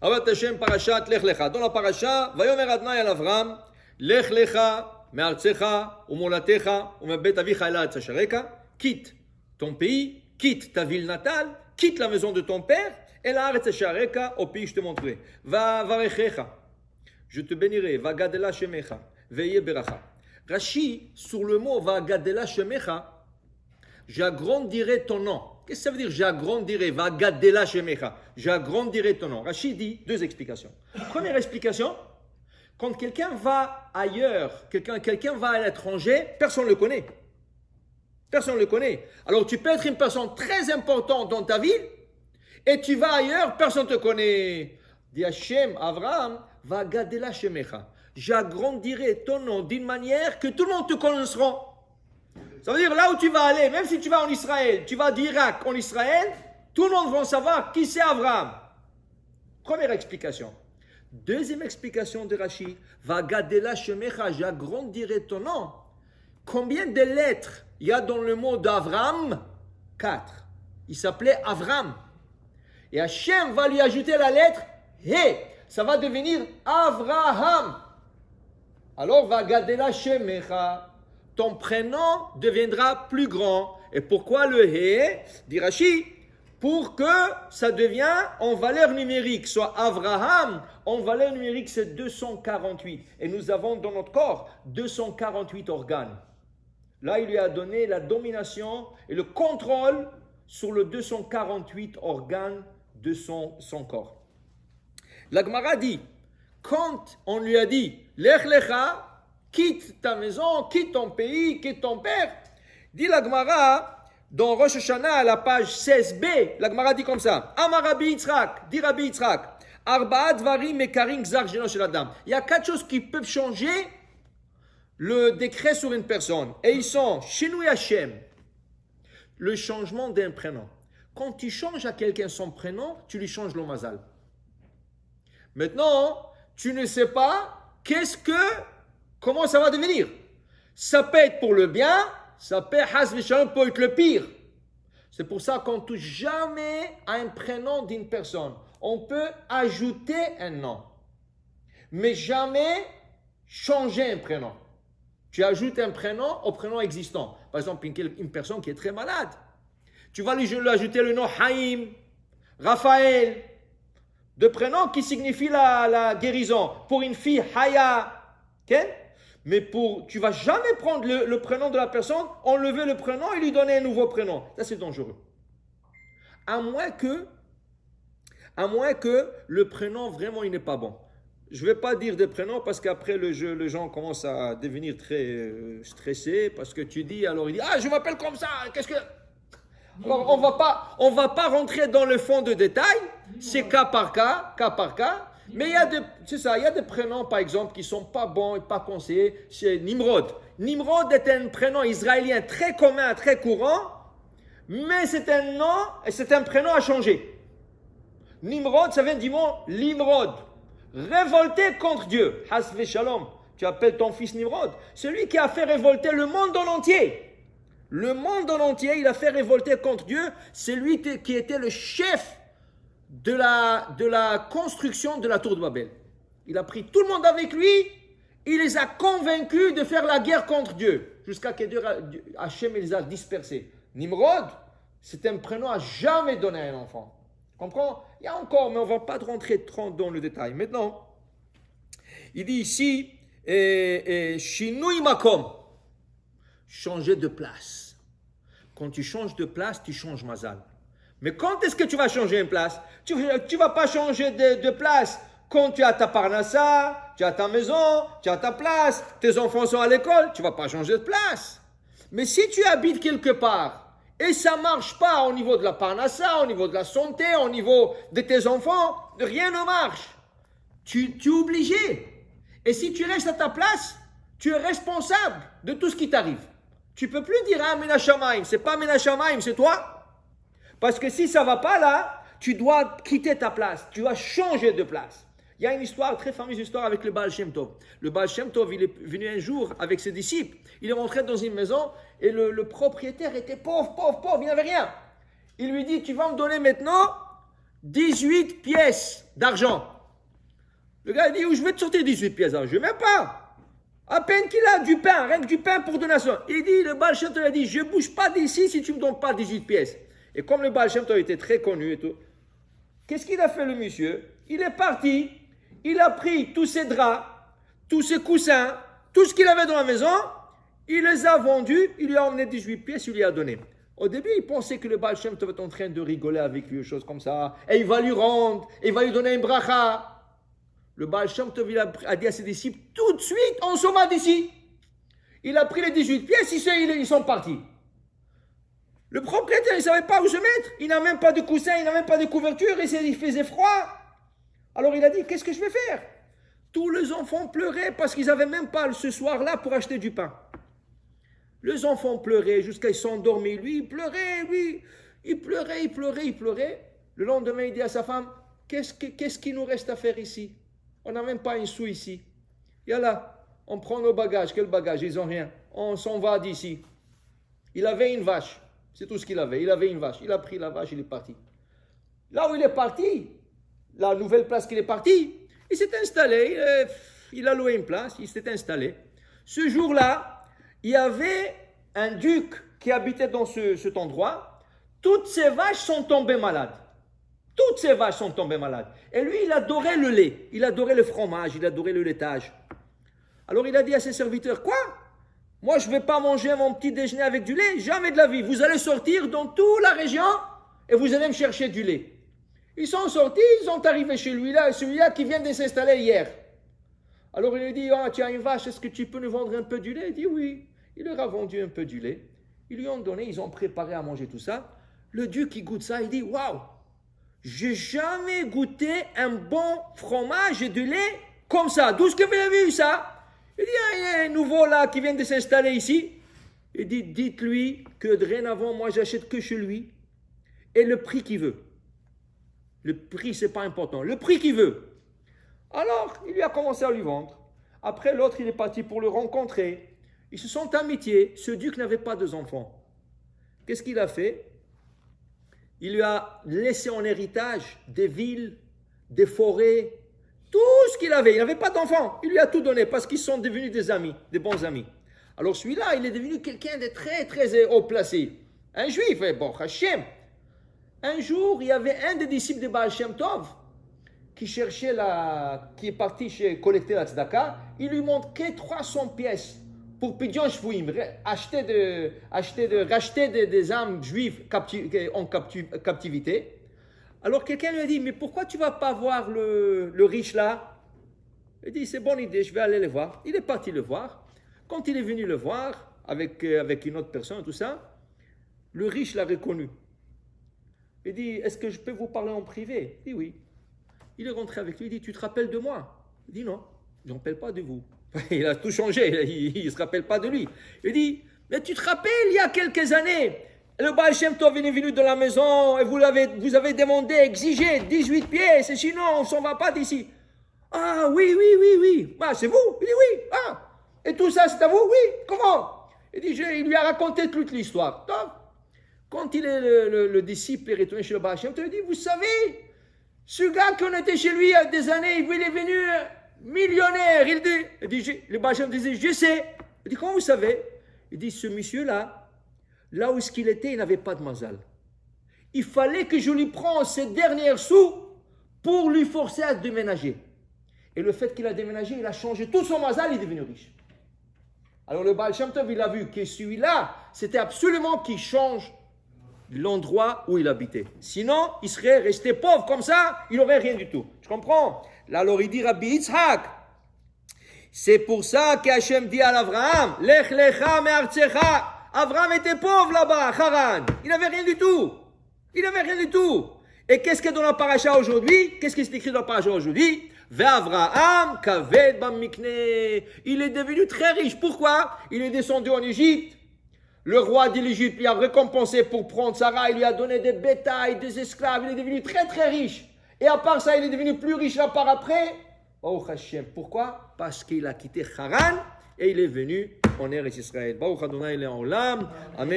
Avat Hashem parashat Lech Lecha. Dans la parasha, Vayomer Adonai al Avram, Lech Lecha, me'artzecha, u'molatecha, u'mebet avicha el ha'aretz asher reka. Quitte ton pays, quitte ta ville natale, quitte la maison de ton père, et la ha'aretz asher reka, au pays je te montrerai. Va varechecha, je te bénirai. Va gadela shemecha, veillez beracha. Rashi, sur le mot va gadela shemecha, j'agrandirai ton nom. Qu'est-ce que ça veut dire j'agrandirai? Va gadela shemecha. J'agrandirai ton nom. Rashi dit deux explications. Première explication, quand quelqu'un va ailleurs, quelqu'un va à l'étranger, personne ne le connaît. Personne ne le connaît. Alors tu peux être une personne très importante dans ta ville et tu vas ailleurs, personne ne te connaît. Dit Hashem, Avraham, va gadela shemecha. J'agrandirai ton nom d'une manière que tout le monde te connaîtra. Ça veut dire là où tu vas aller, même si tu vas en Israël, tu vas d'Irak en Israël, tout le monde va savoir qui c'est Avraham. Première explication. Deuxième explication de Rashi, va gadela shemecha, j'agrandirai ton nom. Combien de lettres il y a dans le mot d'Avraham? 4. Il s'appelait Avram. Et Hachem va lui ajouter la lettre He. Ça va devenir Avraham. Alors va gadela shemecha. Ton prénom deviendra plus grand. Et pourquoi le He? Dit Rashi, pour que ça devienne en valeur numérique. Soit Avraham, en valeur numérique, c'est 248. Et nous avons dans notre corps 248 organes. Là, il lui a donné la domination et le contrôle sur le 248 organes de son corps. La Gemara dit, quand on lui a dit, Lech Lecha, quitte ta maison, quitte ton pays, quitte ton père, dit la Gemara, dans Rosh Hashanah, à la page 16b, la Gemara dit comme ça, Amar Rabbi Yitzhak, dit Rabbi Yitzhak, Arbaat Varim Mekarim Gzar Geno Shel Adam. Il y a 4 choses qui peuvent changer le décret sur une personne. Et ils sont Shinui Hashem, le changement d'un prénom. Quand tu changes à quelqu'un son prénom, tu lui changes le mazal. Maintenant, tu ne sais pas comment ça va devenir. Ça peut être pour le bien, ça peut être le pire. C'est pour ça qu'on ne touche jamais à un prénom d'une personne. On peut ajouter un nom, mais jamais changer un prénom. Tu ajoutes un prénom au prénom existant. Par exemple, une personne qui est très malade. Tu vas lui ajouter le nom Haïm, Raphaël, deux prénoms qui signifient la guérison. Pour une fille, Haya. Okay? Mais tu ne vas jamais prendre le prénom de la personne, enlever le prénom et lui donner un nouveau prénom. Ça, c'est dangereux. À moins que le prénom, vraiment, il n'est pas bon. Je ne vais pas dire des prénoms parce qu'après, les gens commencent à devenir très stressés parce que tu dis, alors il dit, je m'appelle comme ça, qu'est-ce que... Alors, on va pas rentrer dans le fond de détail, c'est cas par cas, mais il y a des prénoms, par exemple, qui ne sont pas bons et pas conseillés. C'est Nimrod. Nimrod est un prénom israélien très commun, très courant, mais c'est un prénom à changer. Nimrod, ça vient du mot Limrod, révolté contre Dieu. Hasve Shalom, tu appelles ton fils Nimrod, celui qui a fait révolter le monde en entier. Le monde en entier, il a fait révolter contre Dieu. C'est lui qui était le chef de la construction de la tour de Babel. Il a pris tout le monde avec lui. Il les a convaincus de faire la guerre contre Dieu. Jusqu'à que Hachem les a dispersés. Nimrod, c'est un prénom à jamais donné à un enfant. Comprends? Il y a encore, mais on ne va pas rentrer trop dans le détail. Maintenant, il dit ici, Shinui Makom, changer de place. Quand tu changes de place, tu changes mazal. Mais quand est-ce que tu vas changer une place? Tu ne vas pas changer de place quand tu as ta parnassa, tu as ta maison, tu as ta place, tes enfants sont à l'école, tu ne vas pas changer de place. Mais si tu habites quelque part et ça ne marche pas au niveau de la parnassa, au niveau de la santé, au niveau de tes enfants, rien ne marche. Tu es obligé. Et si tu restes à ta place, tu es responsable de tout ce qui t'arrive. Tu ne peux plus dire, Menachamaim, ce n'est pas Menachamaim, c'est toi. Parce que si ça ne va pas là, tu dois quitter ta place, tu dois changer de place. Il y a une histoire, très fameuse histoire avec le Baal Shem Tov. Le Baal Shem Tov, il est venu un jour avec ses disciples, il est rentré dans une maison et le propriétaire était pauvre, il n'avait rien. Il lui dit, tu vas me donner maintenant 18 pièces d'argent. Le gars dit, je vais te sortir 18 pièces. Alors, je ne veux même pas. À peine qu'il a du pain, rien que du pain pour donation. Il dit, le Baal Shem Tov a dit, je ne bouge pas d'ici si tu ne me donnes pas 18 pièces. Et comme le Baal Shem Tov était très connu et tout, qu'est-ce qu'il a fait le monsieur? Il est parti, il a pris tous ses draps, tous ses coussins, tout ce qu'il avait dans la maison, il les a vendus, il lui a emmené 18 pièces, il lui a donné. Au début, il pensait que le Baal Shem Tov était en train de rigoler avec lui, choses comme ça, et il va lui rendre, et il va lui donner une bracha. Le Baal Shem Tov a dit à ses disciples, tout de suite, on s'en va d'ici. Il a pris les 18 pièces, ils sont partis. Le propriétaire, il ne savait pas où se mettre. Il n'a même pas de coussin, il n'a même pas de couverture, il faisait froid. Alors il a dit, qu'est-ce que je vais faire? Tous les enfants pleuraient parce qu'ils n'avaient même pas ce soir-là pour acheter du pain. Les enfants pleuraient jusqu'à ils sont endormis. Lui, il pleurait, il pleurait. Le lendemain, il dit à sa femme, qu'est-ce qu'il nous reste à faire ici? On n'a même pas un sou ici. Et là, on prend nos bagages. Quel bagage? Ils n'ont rien. On s'en va d'ici. Il avait une vache. C'est tout ce qu'il avait. Il avait une vache. Il a pris la vache, il est parti. Là où il est parti, la nouvelle place qu'il est parti, il s'est installé. Il a loué une place, il s'est installé. Ce jour-là, il y avait un duc qui habitait dans cet endroit. Toutes ses vaches sont tombées malades. Toutes ces vaches sont tombées malades. Et lui, il adorait le lait, il adorait le fromage, il adorait le laitage. Alors il a dit à ses serviteurs, quoi? Moi, je ne vais pas manger mon petit déjeuner avec du lait, jamais de la vie. Vous allez sortir dans toute la région et vous allez me chercher du lait. Ils sont sortis, ils sont arrivés chez lui là, celui-là qui vient de s'installer hier. Alors il lui dit, tu as une vache, est-ce que tu peux nous vendre un peu du lait? Il dit oui. Il leur a vendu un peu du lait. Ils lui ont donné, ils ont préparé à manger tout ça. Le duc, il goûte ça, il dit, waouh! J'ai jamais goûté un bon fromage et du lait comme ça. D'où est-ce que vous avez vu ça? Il dit, il y a un nouveau là qui vient de s'installer ici. Il dit, dites-lui que dorénavant, moi, j'achète que chez lui. Et le prix qu'il veut. Le prix, c'est pas important. Le prix qu'il veut. Alors, il lui a commencé à lui vendre. Après, l'autre, il est parti pour le rencontrer. Ils se sont amitiés. Ce duc n'avait pas d'enfants. Qu'est-ce qu'il a fait? Il lui a laissé en héritage des villes, des forêts, tout ce qu'il avait. Il n'avait pas d'enfants. Il lui a tout donné parce qu'ils sont devenus des amis, des bons amis. Alors celui-là, il est devenu quelqu'un de très, très haut placé. Un juif, bon, Hachem. Un jour, il y avait un des disciples de Baal Shem Tov qui est parti collecter la tzedaka. Il lui manquait 300 pièces pour Pidyon Shvuim, racheter des âmes juives en captivité. Alors quelqu'un lui a dit, mais pourquoi tu ne vas pas voir le riche là? Il dit, c'est bonne idée, je vais aller le voir. Il est parti le voir. Quand il est venu le voir, avec une autre personne et tout ça, le riche l'a reconnu. Il dit, est-ce que je peux vous parler en privé? Il dit, oui. Il est rentré avec lui, il dit, tu te rappelles de moi? Il dit, non, je ne me rappelle pas de vous. Il a tout changé, il ne se rappelle pas de lui. Il dit, mais tu te rappelles, il y a quelques années, le Baal Shem Tov est venu de la maison et vous avez demandé, exigé 18 pièces, et sinon on ne s'en va pas d'ici. Ah oui. Ah, c'est vous? Il dit oui. Ah, et tout ça c'est à vous? Oui. Comment? Il dit, il lui a raconté toute l'histoire. Donc, quand il est le disciple est retourné chez le Baal Shem Tov, il dit, vous savez, ce gars qu'on était chez lui il y a des années, il est venu millionnaire. Il dit le Baal Shem Tov disait, je sais. Il dit, comment vous savez? Il dit, ce monsieur-là, là où il était, il n'avait pas de mazal. Il fallait que je lui prenne ses derniers sous pour lui forcer à déménager. Et le fait qu'il a déménagé, il a changé tout son mazal, il est devenu riche. Alors le Baal Shem Tov, il a vu que celui-là, c'était absolument qu'il change l'endroit où il habitait. Sinon, il serait resté pauvre comme ça, il n'aurait rien du tout. Tu comprends? Là, alors il dit Rabbi Yitzhak, c'est pour ça qu'Hachem dit à Abraham, Lech lecha me'artzecha. Abraham était pauvre là-bas, Haran. Il n'avait rien du tout. Et qu'est-ce qu'il y a dans la paracha aujourd'hui? Qu'est-ce qui est écrit dans la paracha aujourd'hui? Ve'Avraham kaved bamikne. Il est devenu très riche. Pourquoi? Il est descendu en Égypte. Le roi de l'Égypte lui a récompensé pour prendre Sarah. Il lui a donné des bétails, des esclaves. Il est devenu très très riche. Et à part ça, il est devenu plus riche là par après. Oh Hashem. Pourquoi? Parce qu'il a quitté Haran et il est venu en Eretz Israël. Baruch Adonai Le'olam. Amen.